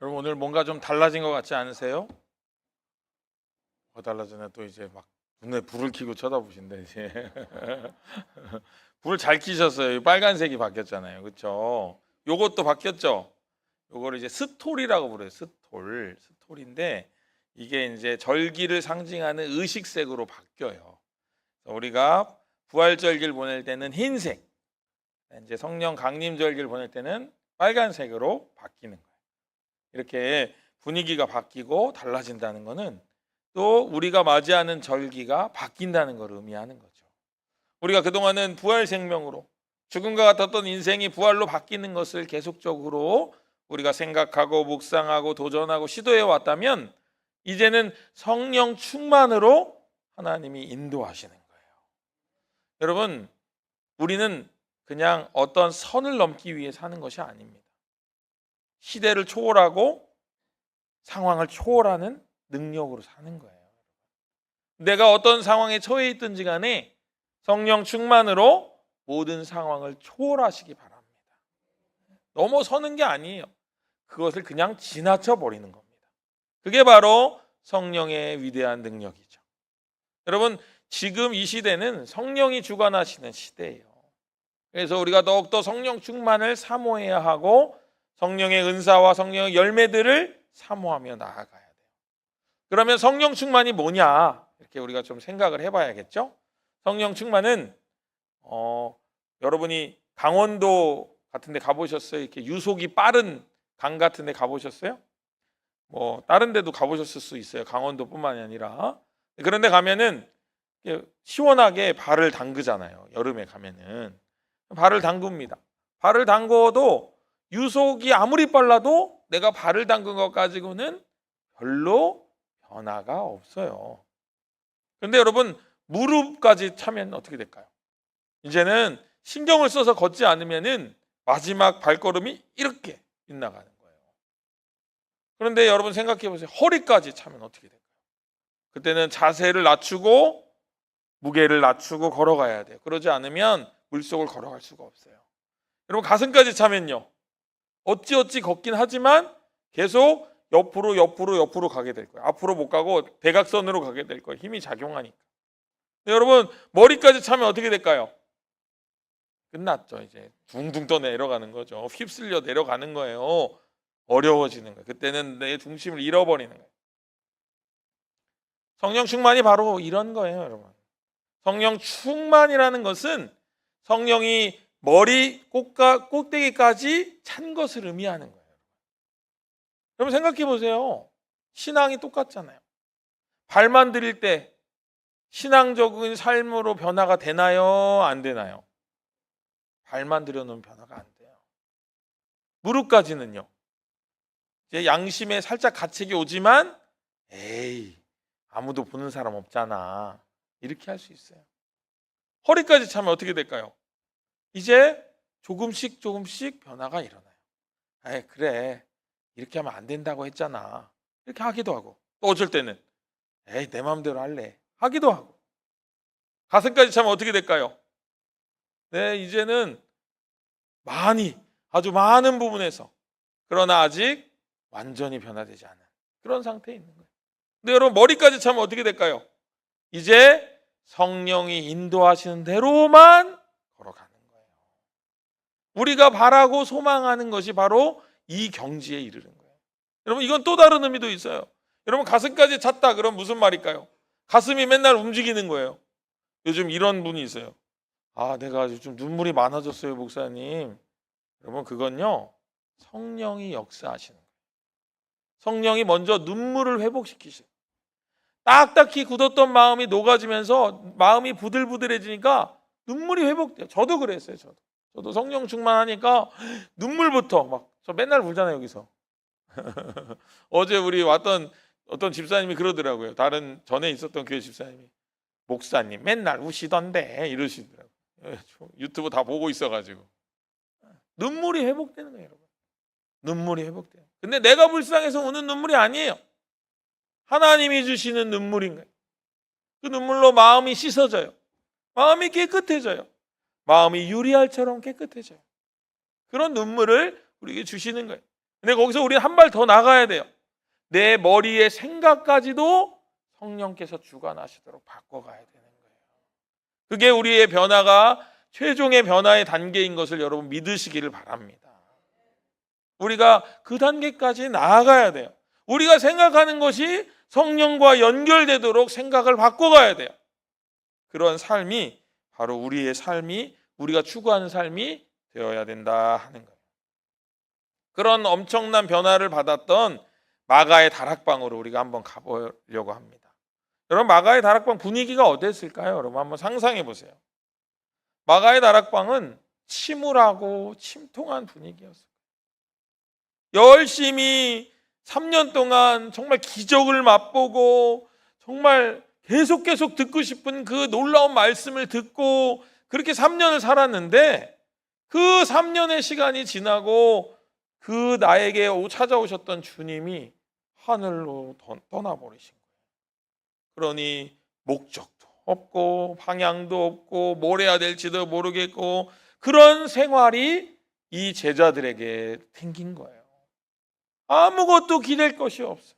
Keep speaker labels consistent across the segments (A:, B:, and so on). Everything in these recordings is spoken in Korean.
A: 여러분 오늘 뭔가 좀 달라진 것 같지 않으세요? 달라지네. 또 이제 막 눈에 불을 켜고 쳐다보신대 이제. 불을 잘 켜셨어요. 빨간색이 바뀌었잖아요. 그렇죠? 요것도 바뀌었죠? 요거를 이제 스톨이라고 부르요. 스톨인데 이게 이제 절기를 상징하는 의식색으로 바뀌어요. 우리가 부활절기를 보낼 때는 흰색, 이제 성령 강림절기를 보낼 때는 빨간색으로 바뀌는 거예요. 이렇게 분위기가 바뀌고 달라진다는 것은 또 우리가 맞이하는 절기가 바뀐다는 걸 의미하는 거죠. 우리가 그동안은 부활 생명으로 죽음과 같았던 인생이 부활로 바뀌는 것을 계속적으로 우리가 생각하고 묵상하고 도전하고 시도해 왔다면 이제는 성령 충만으로 하나님이 인도하시는 거예요. 여러분, 우리는 그냥 어떤 선을 넘기 위해 사는 것이 아닙니다. 시대를 초월하고 상황을 초월하는 능력으로 사는 거예요. 내가 어떤 상황에 처해 있든지 간에 성령 충만으로 모든 상황을 초월하시기 바랍니다. 넘어서는 게 아니에요. 그것을 그냥 지나쳐 버리는 겁니다. 그게 바로 성령의 위대한 능력이죠. 여러분, 지금 이 시대는 성령이 주관하시는 시대예요. 그래서 우리가 더욱더 성령 충만을 사모해야 하고 성령의 은사와 성령의 열매들을 사모하며 나아가야 돼요. 그러면 성령 충만이 뭐냐? 이렇게 우리가 좀 생각을 해봐야겠죠? 성령 충만은 여러분이 강원도 같은 데 가보셨어요? 이렇게 유속이 빠른 강 같은 데 가보셨어요? 뭐 다른 데도 가보셨을 수 있어요. 강원도뿐만이 아니라. 그런데 가면은 시원하게 발을 담그잖아요. 여름에 가면은 발을 담굽니다. 발을 담궈도 유속이 아무리 빨라도 내가 발을 담근 것 가지고는 별로 변화가 없어요. 그런데 여러분, 무릎까지 차면 어떻게 될까요? 이제는 신경을 써서 걷지 않으면은 마지막 발걸음이 이렇게 빗나가는 거예요. 그런데 여러분 생각해 보세요. 허리까지 차면 어떻게 될까요? 그때는 자세를 낮추고 무게를 낮추고 걸어가야 돼요. 그러지 않으면 물속을 걸어갈 수가 없어요. 여러분, 가슴까지 차면요, 어찌어찌 걷긴 하지만 계속 옆으로 가게 될 거예요. 앞으로 못 가고 대각선으로 가게 될 거예요. 힘이 작용하니까. 근데 여러분, 머리까지 차면 어떻게 될까요? 끝났죠. 이제 둥둥 떠 내려가는 거죠. 휩쓸려 내려가는 거예요. 어려워지는 거예요. 그때는 내 중심을 잃어버리는 거예요. 성령 충만이 바로 이런 거예요, 여러분. 성령 충만이라는 것은 성령이 머리 꼭대기까지 찬 것을 의미하는 거예요. 여러분 생각해 보세요. 신앙이 똑같잖아요. 발만 들일 때 신앙적인 삶으로 변화가 되나요? 안 되나요? 발만 들여놓으면 변화가 안 돼요. 무릎까지는요, 이제 양심에 살짝 가책이 오지만 에이, 아무도 보는 사람 없잖아, 이렇게 할 수 있어요. 허리까지 차면 어떻게 될까요? 이제 조금씩 변화가 일어나요. 에이, 그래, 이렇게 하면 안 된다고 했잖아, 이렇게 하기도 하고, 또 어쩔 때는 에이, 내 마음대로 할래 하기도 하고. 가슴까지 차면 어떻게 될까요? 네, 이제는 아주 많은 부분에서, 그러나 아직 완전히 변화되지 않은 그런 상태에 있는 거예요. 근데 여러분, 머리까지 차면 어떻게 될까요? 이제 성령이 인도하시는 대로만 걸어가는 거예요. 우리가 바라고 소망하는 것이 바로 이 경지에 이르는 거예요. 여러분, 이건 또 다른 의미도 있어요. 여러분, 가슴까지 찼다 그럼 무슨 말일까요? 가슴이 맨날 움직이는 거예요. 요즘 이런 분이 있어요. 내가 요즘 눈물이 많아졌어요, 목사님. 여러분, 그건요, 성령이 역사하시는 거예요. 성령이 먼저 눈물을 회복시키시고, 딱딱히 굳었던 마음이 녹아지면서 마음이 부들부들해지니까 눈물이 회복돼요. 저도 그랬어요. 저도 성령 충만하니까 눈물부터 저 맨날 울잖아요, 여기서. 어제 우리 왔던 어떤 집사님이 그러더라고요. 다른 전에 있었던 교회 집사님이, 목사님 맨날 우시던데 이러시더라고요. 유튜브 다 보고 있어가지고. 눈물이 회복되는 거예요, 여러분. 눈물이 회복돼요. 근데 내가 불쌍해서 우는 눈물이 아니에요. 하나님이 주시는 눈물인 거예요. 그 눈물로 마음이 씻어져요. 마음이 깨끗해져요. 마음이 유리알처럼 깨끗해져요. 그런 눈물을 우리에게 주시는 거예요. 근데 거기서 우리 한 발 더 나가야 돼요. 내 머리의 생각까지도 성령께서 주관하시도록 바꿔가야 되는 거예요. 그게 우리의 변화가 최종의 변화의 단계인 것을 여러분 믿으시기를 바랍니다. 우리가 그 단계까지 나아가야 돼요. 우리가 생각하는 것이 성령과 연결되도록 생각을 바꿔가야 돼요. 그런 삶이 바로 우리의 삶이, 우리가 추구하는 삶이 되어야 된다 하는 거예요. 그런 엄청난 변화를 받았던 마가의 다락방으로 우리가 한번 가보려고 합니다. 여러분, 마가의 다락방 분위기가 어땠을까요? 여러분 한번 상상해 보세요. 마가의 다락방은 침울하고 침통한 분위기였어요. 열심히 3년 동안 정말 기적을 맛보고 정말 계속 듣고 싶은 그 놀라운 말씀을 듣고 그렇게 3년을 살았는데, 그 3년의 시간이 지나고 그 나에게 찾아오셨던 주님이 하늘로 떠나버리신 거예요. 그러니 목적도 없고 방향도 없고 뭘 해야 될지도 모르겠고 그런 생활이 이 제자들에게 생긴 거예요. 아무것도 기댈 것이 없어요.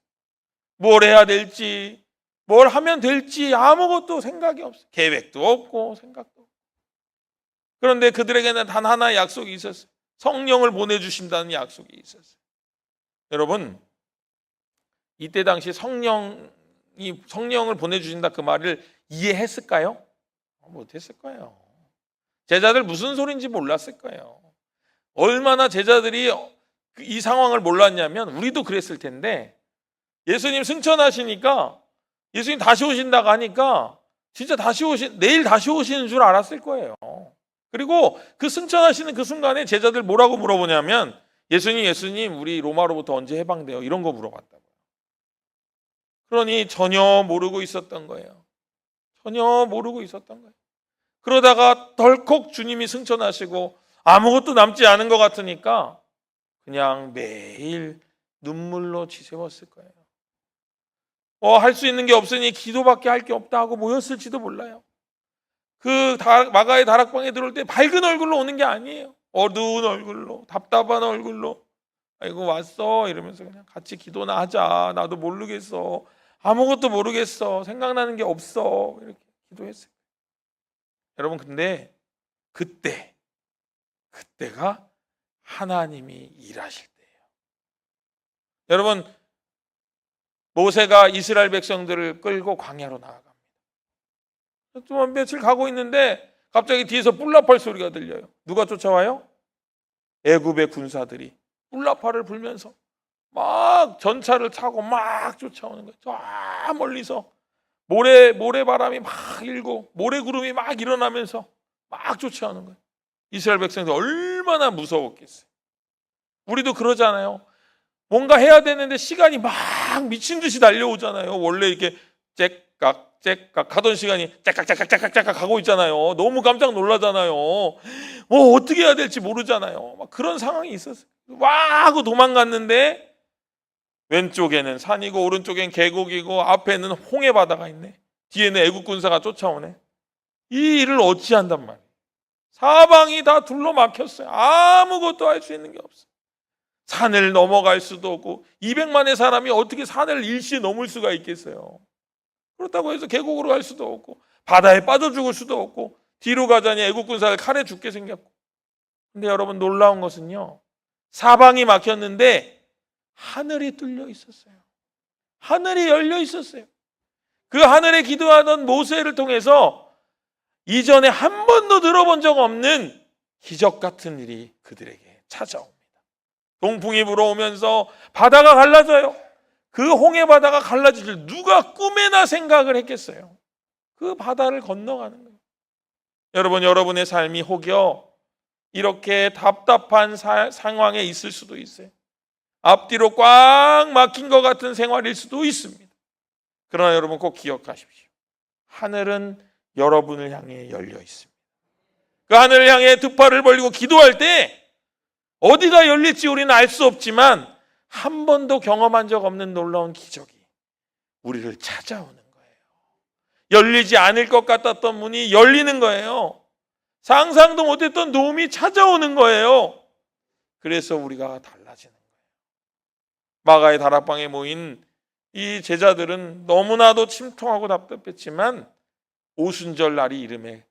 A: 뭘 해야 될지, 뭘 하면 될지 아무것도 생각이 없어요. 계획도 없고 생각도 없고. 그런데 그들에게는 단 하나의 약속이 있었어요. 성령을 보내주신다는 약속이 있었어요. 여러분, 이때 당시 성령을 보내주신다 그 말을 이해했을까요? 못했을 거예요. 제자들 무슨 소린지 몰랐을 거예요. 얼마나 제자들이 이 상황을 몰랐냐면, 우리도 그랬을 텐데, 예수님 승천하시니까 예수님 다시 오신다고 하니까 진짜 내일 다시 오시는 줄 알았을 거예요. 그리고 그 승천하시는 그 순간에 제자들 뭐라고 물어보냐면, 예수님 우리 로마로부터 언제 해방돼요? 이런 거 물어봤다고요. 그러니 전혀 모르고 있었던 거예요. 전혀 모르고 있었던 거예요. 그러다가 덜컥 주님이 승천하시고 아무것도 남지 않은 것 같으니까 그냥 매일 눈물로 지새웠을 거예요. 할 수 있는 게 없으니 기도밖에 할 게 없다 하고 모였을지도 몰라요. 그 마가의 다락방에 들어올 때 밝은 얼굴로 오는 게 아니에요. 어두운 얼굴로, 답답한 얼굴로, 아이고 왔어 이러면서 그냥 같이 기도나 하자, 나도 모르겠어, 아무것도 모르겠어, 생각나는 게 없어, 이렇게 기도했어요. 여러분, 근데 그때가 하나님이 일하실 때예요. 여러분, 모세가 이스라엘 백성들을 끌고 광야로 나아갑니다. 좀 며칠 가고 있는데 갑자기 뒤에서 뿔나팔 소리가 들려요. 누가 쫓아와요? 애굽의 군사들이 뿔나팔을 불면서 막 전차를 타고 막 쫓아오는 거예요. 저 멀리서 모래바람이 막 일고 모래구름이 막 일어나면서 막 쫓아오는 거예요. 이스라엘 백성들 얼마나 무서웠겠어요. 우리도 그러잖아요. 뭔가 해야 되는데 시간이 막 미친 듯이 달려오잖아요. 원래 이렇게 째깍 하던 시간이 째깍 가고 있잖아요. 너무 깜짝 놀라잖아요. 어떻게 해야 될지 모르잖아요. 막 그런 상황이 있었어요. 와 하고 도망갔는데 왼쪽에는 산이고 오른쪽엔 계곡이고 앞에는 홍해 바다가 있네. 뒤에는 애국 군사가 쫓아오네. 이 일을 어찌한단 말이에요. 사방이 다 둘러막혔어요. 아무것도 할 수 있는 게 없어요. 산을 넘어갈 수도 없고 200만의 사람이 어떻게 산을 일시에 넘을 수가 있겠어요. 그렇다고 해서 계곡으로 갈 수도 없고 바다에 빠져 죽을 수도 없고 뒤로 가자니 애국 군사를 칼에 죽게 생겼고. 근데 여러분, 놀라운 것은요, 사방이 막혔는데 하늘이 뚫려 있었어요. 하늘이 열려 있었어요. 그 하늘에 기도하던 모세를 통해서 이전에 한 번도 들어본 적 없는 기적 같은 일이 그들에게 찾아옵니다. 동풍이 불어오면서 바다가 갈라져요. 그 홍해 바다가 갈라질 줄 누가 꿈에나 생각을 했겠어요. 그 바다를 건너가는 거예요. 여러분, 여러분의 삶이 혹여 이렇게 답답한 상황에 있을 수도 있어요. 앞뒤로 꽉 막힌 것 같은 생활일 수도 있습니다. 그러나 여러분 꼭 기억하십시오. 하늘은 여러분을 향해 열려 있습니다. 그 하늘을 향해 두 팔을 벌리고 기도할 때 어디가 열릴지 우리는 알 수 없지만 한 번도 경험한 적 없는 놀라운 기적이 우리를 찾아오는 거예요. 열리지 않을 것 같았던 문이 열리는 거예요. 상상도 못했던 도움이 찾아오는 거예요. 그래서 우리가 달라지는 거예요. 마가의 다락방에 모인 이 제자들은 너무나도 침통하고 답답했지만 오순절 날이 이름에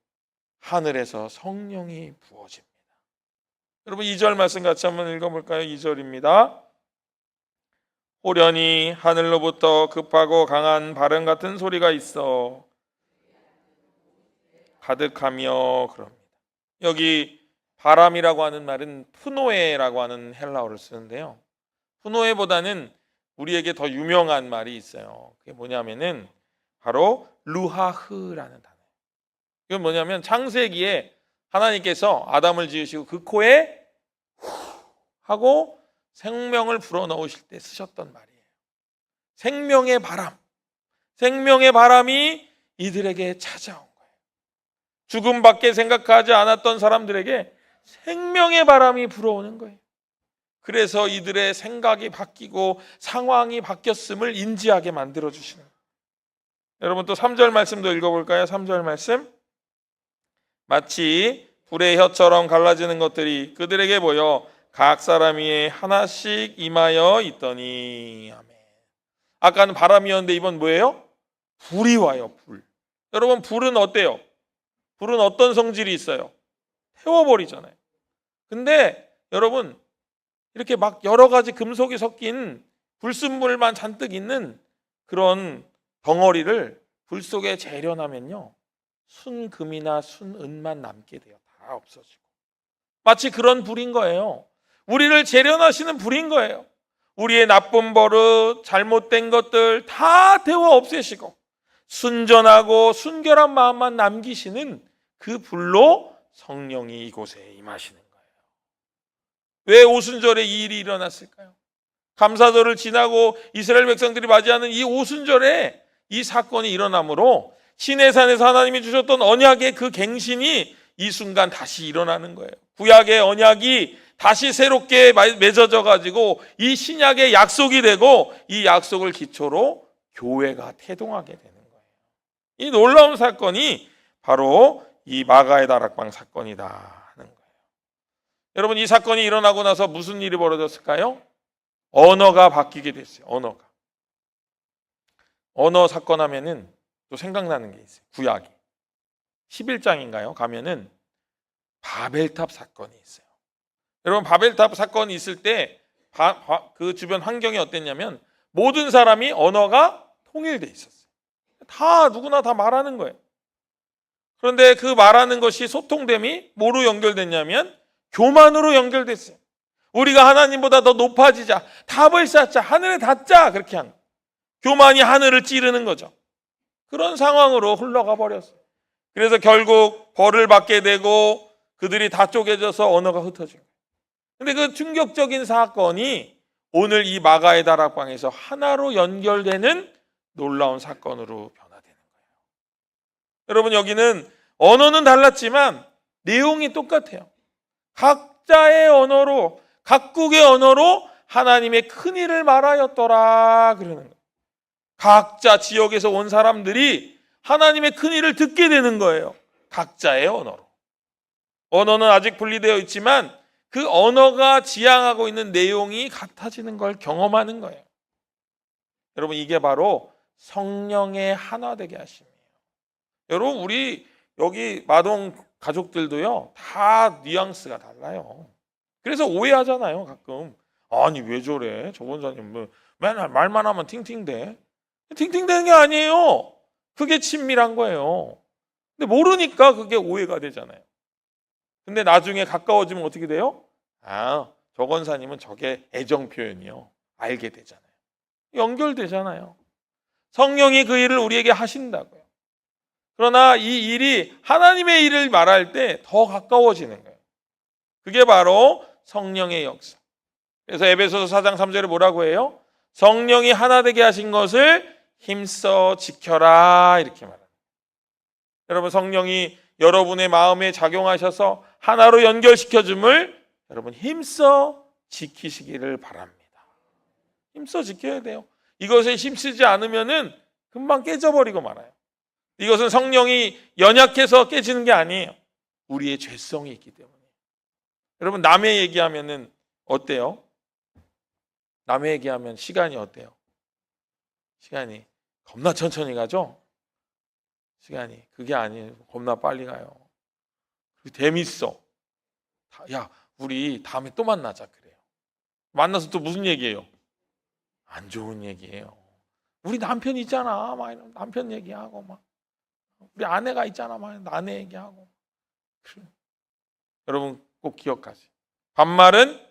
A: 하늘에서 성령이 부어집니다. 여러분 2절 말씀 같이 한번 읽어볼까요? 2절입니다. 호련히 하늘로부터 급하고 강한 바람 같은 소리가 있어 가득하며 그럽니다. 여기 바람이라고 하는 말은 푸노에라고 하는 헬라어를 쓰는데요. 푸노에보다는 우리에게 더 유명한 말이 있어요. 그게 뭐냐면은 바로 루하흐라는 단어예요. 이건 뭐냐면 창세기에 하나님께서 아담을 지으시고 그 코에 후 하고 생명을 불어넣으실 때 쓰셨던 말이에요. 생명의 바람, 생명의 바람이 이들에게 찾아온 거예요. 죽음밖에 생각하지 않았던 사람들에게 생명의 바람이 불어오는 거예요. 그래서 이들의 생각이 바뀌고 상황이 바뀌었음을 인지하게 만들어주시는 거예요. 여러분 또 3절 말씀도 읽어볼까요? 3절 말씀. 마치 불의 혀처럼 갈라지는 것들이 그들에게 보여 각 사람 위에 하나씩 임하여 있더니. 아멘. 아까는 바람이었는데 이번 뭐예요? 불이 와요. 불. 여러분 불은 어때요? 불은 어떤 성질이 있어요? 태워버리잖아요. 근데 여러분 이렇게 막 여러 가지 금속이 섞인 불순물만 잔뜩 있는 그런 덩어리를 불 속에 재련하면요 순금이나 순은만 남게 돼요. 다 없어지고. 마치 그런 불인 거예요. 우리를 재련하시는 불인 거예요. 우리의 나쁜 버릇, 잘못된 것들 다 태워 없애시고 순전하고 순결한 마음만 남기시는 그 불로 성령이 이곳에 임하시는 거예요. 왜 오순절에 이 일이 일어났을까요? 감사절을 지나고 이스라엘 백성들이 맞이하는 이 오순절에 이 사건이 일어나므로 시내산에서 하나님이 주셨던 언약의 그 갱신이 이 순간 다시 일어나는 거예요. 구약의 언약이 다시 새롭게 맺어져 가지고 이 신약의 약속이 되고 이 약속을 기초로 교회가 태동하게 되는 거예요. 이 놀라운 사건이 바로 이 마가의 다락방 사건이다 하는 거예요. 여러분 이 사건이 일어나고 나서 무슨 일이 벌어졌을까요? 언어가 바뀌게 됐어요. 언어 사건 하면은 또 생각나는 게 있어요. 구약에 11장인가요? 가면은 바벨탑 사건이 있어요. 여러분 바벨탑 사건이 있을 때 그 주변 환경이 어땠냐면 모든 사람이 언어가 통일돼 있었어요. 다 누구나 다 말하는 거예요. 그런데 그 말하는 것이 소통됨이 뭐로 연결됐냐면 교만으로 연결됐어요. 우리가 하나님보다 더 높아지자, 탑을 쌓자, 하늘에 닿자 그렇게 한 거예요. 교만이 하늘을 찌르는 거죠. 그런 상황으로 흘러가 버렸어요. 그래서 결국 벌을 받게 되고 그들이 다 쪼개져서 언어가 흩어진 거예요. 근데 그 충격적인 사건이 오늘 이 마가의 다락방에서 하나로 연결되는 놀라운 사건으로 변화되는 거예요. 여러분 여기는 언어는 달랐지만 내용이 똑같아요. 각자의 언어로, 각국의 언어로 하나님의 큰일을 말하였더라 그러는 거예요. 각자 지역에서 온 사람들이 하나님의 큰일을 듣게 되는 거예요. 각자의 언어로. 언어는 아직 분리되어 있지만 그 언어가 지향하고 있는 내용이 같아지는 걸 경험하는 거예요. 여러분 이게 바로 성령의 하나 되게 하심이에요. 여러분 우리 여기 마동 가족들도요 다 뉘앙스가 달라요. 그래서 오해하잖아요 가끔. 아니 왜 저래 저 권사님 뭐 맨날 말만 하면 팅팅대. 팅팅대는 게 아니에요. 그게 친밀한 거예요. 근데 모르니까 그게 오해가 되잖아요. 근데 나중에 가까워지면 어떻게 돼요? 아, 저 권사님은 저게 애정 표현이요. 알게 되잖아요. 연결되잖아요. 성령이 그 일을 우리에게 하신다고요. 그러나 이 일이 하나님의 일을 말할 때 더 가까워지는 거예요. 그게 바로 성령의 역사. 그래서 에베소서 4장 3절에 뭐라고 해요? 성령이 하나 되게 하신 것을 힘써 지켜라 이렇게 말합니다. 여러분 성령이 여러분의 마음에 작용하셔서 하나로 연결시켜 줌을 여러분 힘써 지키시기를 바랍니다. 힘써 지켜야 돼요. 이것에 힘쓰지 않으면은 금방 깨져버리고 말아요. 이것은 성령이 연약해서 깨지는 게 아니에요. 우리의 죄성이 있기 때문에. 여러분 남의 얘기하면은 어때요? 남의 얘기하면 시간이 어때요? 시간이 겁나 천천히 가죠? 시간이 그게 아니에요. 겁나 빨리 가요. 재밌어. 야, 우리 다음에 또 만나자 그래요. 만나서 또 무슨 얘기예요? 안 좋은 얘기예요. 우리 남편 있잖아. 막 남편 얘기하고 막 우리 아내가 있잖아. 막 아내 얘기하고. 그래. 여러분 꼭 기억하세요. 반말은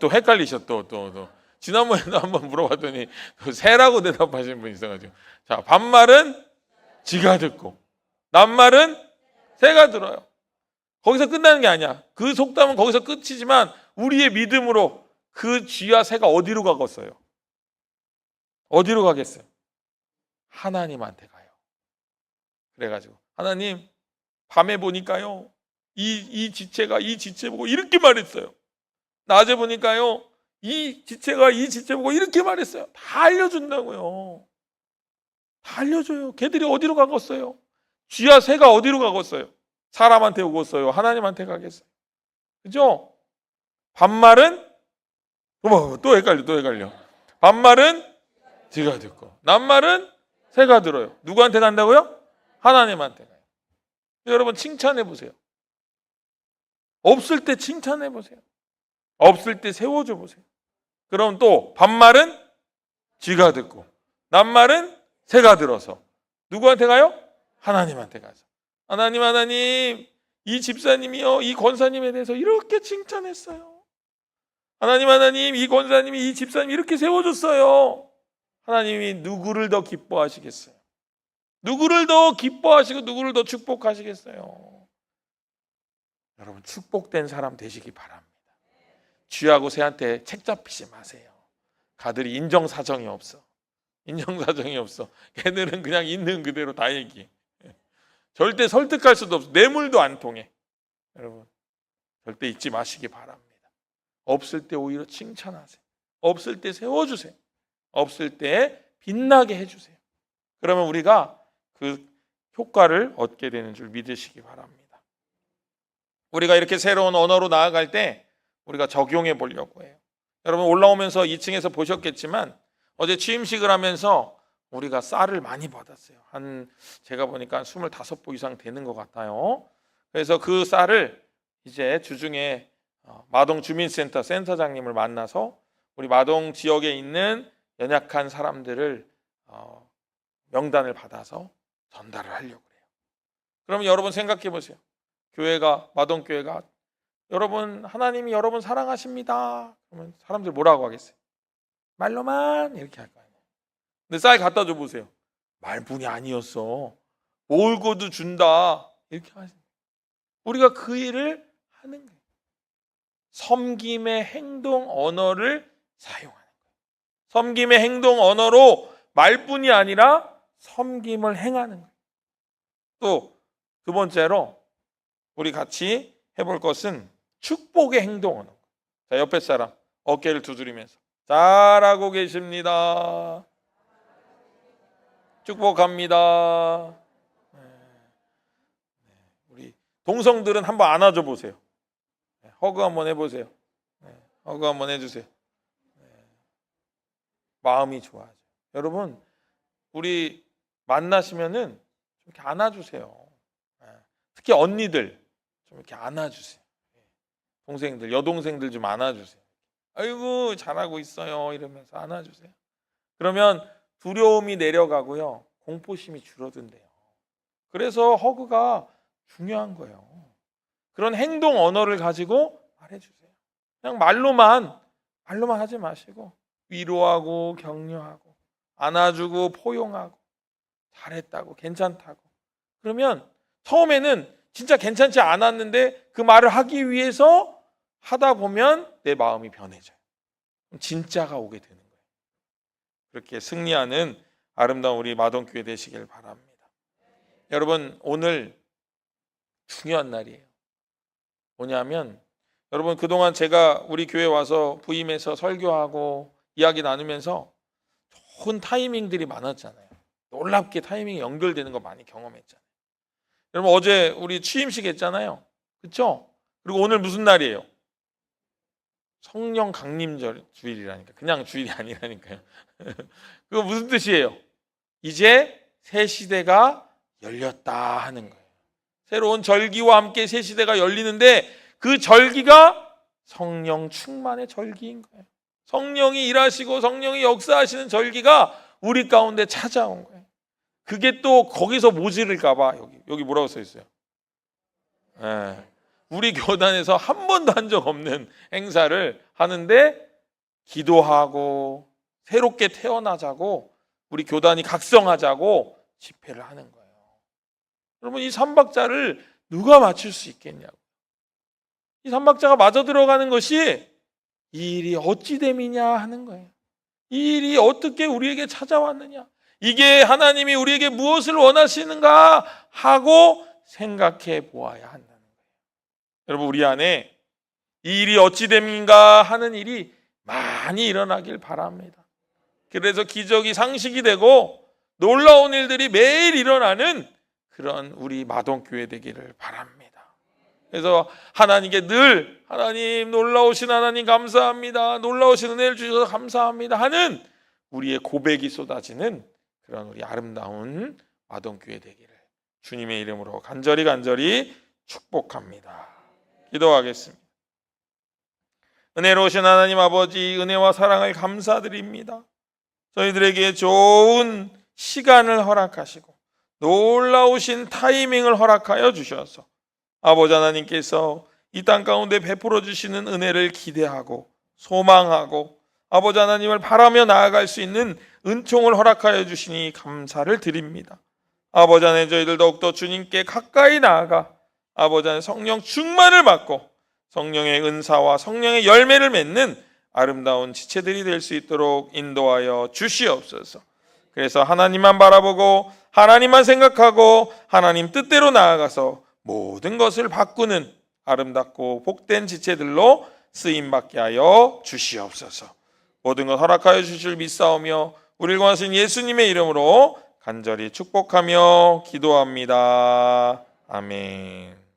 A: 또 헷갈리셔 또. 지난번에도 한번 물어봤더니 새라고 대답하시는 분이 있어가지고 자 반말은 쥐가 듣고 낱말은 새가 들어요. 거기서 끝나는 게 아니야. 그 속담은 거기서 끝이지만 우리의 믿음으로 그 쥐와 새가 어디로 가겠어요? 어디로 가겠어요? 하나님한테 가요. 그래가지고 하나님 밤에 보니까요 이 지체가 이 지체 보고 이렇게 말했어요. 낮에 보니까요 이 지체가 이 지체 보고 이렇게 말했어요. 다 알려준다고요. 다 알려줘요. 걔들이 어디로 가겠어요? 쥐와 새가 어디로 가겠어요? 사람한테 오겠어요? 하나님한테 가겠어요? 그죠? 반말은 또 헷갈려. 반말은 쥐가 듣고 낱말은 새가 들어요. 누구한테 간다고요? 하나님한테 가요. 여러분 칭찬해 보세요. 없을 때 칭찬해 보세요. 없을 때 세워줘 보세요. 그럼 또 반말은 쥐가 듣고 낱말은 새가 들어서 누구한테 가요? 하나님한테 가죠. 하나님 이 집사님이요 이 권사님에 대해서 이렇게 칭찬했어요. 하나님 이 권사님이 이 집사님이 이렇게 세워줬어요. 하나님이 누구를 더 기뻐하시겠어요? 누구를 더 기뻐하시고 누구를 더 축복하시겠어요? 여러분 축복된 사람 되시기 바랍니다. 쥐하고 새한테 책 잡히지 마세요. 가들이 인정사정이 없어. 걔들은 그냥 있는 그대로 다 얘기해. 절대 설득할 수도 없어. 뇌물도 안 통해. 여러분 절대 잊지 마시기 바랍니다. 없을 때 오히려 칭찬하세요. 없을 때 세워주세요. 없을 때 빛나게 해주세요. 그러면 우리가 그 효과를 얻게 되는 줄 믿으시기 바랍니다. 우리가 이렇게 새로운 언어로 나아갈 때 우리가 적용해 보려고 해요. 여러분 올라오면서 2층에서 보셨겠지만 어제 취임식을 하면서 우리가 쌀을 많이 받았어요. 제가 보니까 한 25보 이상 되는 것 같아요. 그래서 그 쌀을 이제 주중에 마동 주민센터 센터장님을 만나서 우리 마동 지역에 있는 연약한 사람들을 명단을 받아서 전달을 하려고 해요. 그러면 여러분 생각해 보세요. 마동교회가 여러분 하나님이 여러분 사랑하십니다. 그러면 사람들 뭐라고 하겠어요? 말로만 이렇게 할 거 아니에요. 근데 쌀 갖다 줘 보세요. 말뿐이 아니었어. 몰고도 준다. 이렇게 하세요. 우리가 그 일을 하는 거예요. 섬김의 행동 언어를 사용하는 거예요. 섬김의 행동 언어로 말뿐이 아니라 섬김을 행하는 거예요. 또 두 번째로 우리 같이 해볼 것은 축복의 행동 언어. 자, 옆에 사람 어깨를 두드리면서 잘하고 계십니다. 축복합니다. 우리 동성들은 한번 안아줘 보세요. 허그 한번 해보세요. 허그 한번 해주세요. 마음이 좋아져. 여러분 우리 만나시면은 이렇게 안아주세요. 특히 언니들 좀 이렇게 안아주세요. 동생들, 여동생들 좀 안아주세요. 아이고 잘하고 있어요 이러면서 안아주세요. 그러면 두려움이 내려가고요. 공포심이 줄어든대요. 그래서 허그가 중요한 거예요. 그런 행동 언어를 가지고 말해주세요. 그냥 말로만 하지 마시고 위로하고 격려하고 안아주고 포용하고 잘했다고 괜찮다고. 그러면 처음에는 진짜 괜찮지 않았는데 그 말을 하기 위해서 하다 보면 내 마음이 변해져요. 진짜가 오게 되는 거예요. 그렇게 승리하는 아름다운 우리 마동교회 되시길 바랍니다. 여러분 오늘 중요한 날이에요. 뭐냐면 여러분 그동안 제가 우리 교회 와서 부임해서 설교하고 이야기 나누면서 좋은 타이밍들이 많았잖아요. 놀랍게 타이밍이 연결되는 거 많이 경험했잖아요. 여러분 어제 우리 취임식 했잖아요. 그렇죠? 그리고 오늘 무슨 날이에요? 성령 강림절 주일이라니까. 그냥 주일이 아니라니까요. 그거 무슨 뜻이에요? 이제 새 시대가 열렸다 하는 거예요. 새로운 절기와 함께 새 시대가 열리는데 그 절기가 성령 충만의 절기인 거예요. 성령이 일하시고 성령이 역사하시는 절기가 우리 가운데 찾아온 거예요. 그게 또 거기서 모자랄까 봐 여기 뭐라고 써 있어요? 우리 교단에서 한 번도 한 적 없는 행사를 하는데 기도하고 새롭게 태어나자고 우리 교단이 각성하자고 집회를 하는 거예요. 여러분, 이 삼박자를 누가 맞출 수 있겠냐고. 이 삼박자가 맞아 들어가는 것이 이 일이 어찌 됨이냐 하는 거예요. 이 일이 어떻게 우리에게 찾아왔느냐, 이게 하나님이 우리에게 무엇을 원하시는가 하고 생각해 보아야 한다는 거예요. 여러분, 우리 안에 이 일이 어찌 됨인가 하는 일이 많이 일어나길 바랍니다. 그래서 기적이 상식이 되고 놀라운 일들이 매일 일어나는 그런 우리 마동교회 되기를 바랍니다. 그래서 하나님께 늘 하나님, 놀라우신 하나님 감사합니다, 놀라우신 은혜를 주셔서 감사합니다 하는 우리의 고백이 쏟아지는 그런 우리 아름다운 마동교회 되기를 주님의 이름으로 간절히 축복합니다. 기도하겠습니다. 은혜로우신 하나님 아버지, 은혜와 사랑을 감사드립니다. 저희들에게 좋은 시간을 허락하시고 놀라우신 타이밍을 허락하여 주셔서 아버지 하나님께서 이 땅 가운데 베풀어 주시는 은혜를 기대하고 소망하고 아버지 하나님을 바라며 나아갈 수 있는 은총을 허락하여 주시니 감사를 드립니다. 아버지 하나님, 저희들 더욱더 주님께 가까이 나아가 아버지 하나님 성령 충만을 받고 성령의 은사와 성령의 열매를 맺는 아름다운 지체들이 될 수 있도록 인도하여 주시옵소서. 그래서 하나님만 바라보고 하나님만 생각하고 하나님 뜻대로 나아가서 모든 것을 바꾸는 아름답고 복된 지체들로 쓰임받게 하여 주시옵소서. 모든 것 허락하여 주실 믿사오며 우리를 구하신 예수님의 이름으로 간절히 축복하며 기도합니다. 아멘.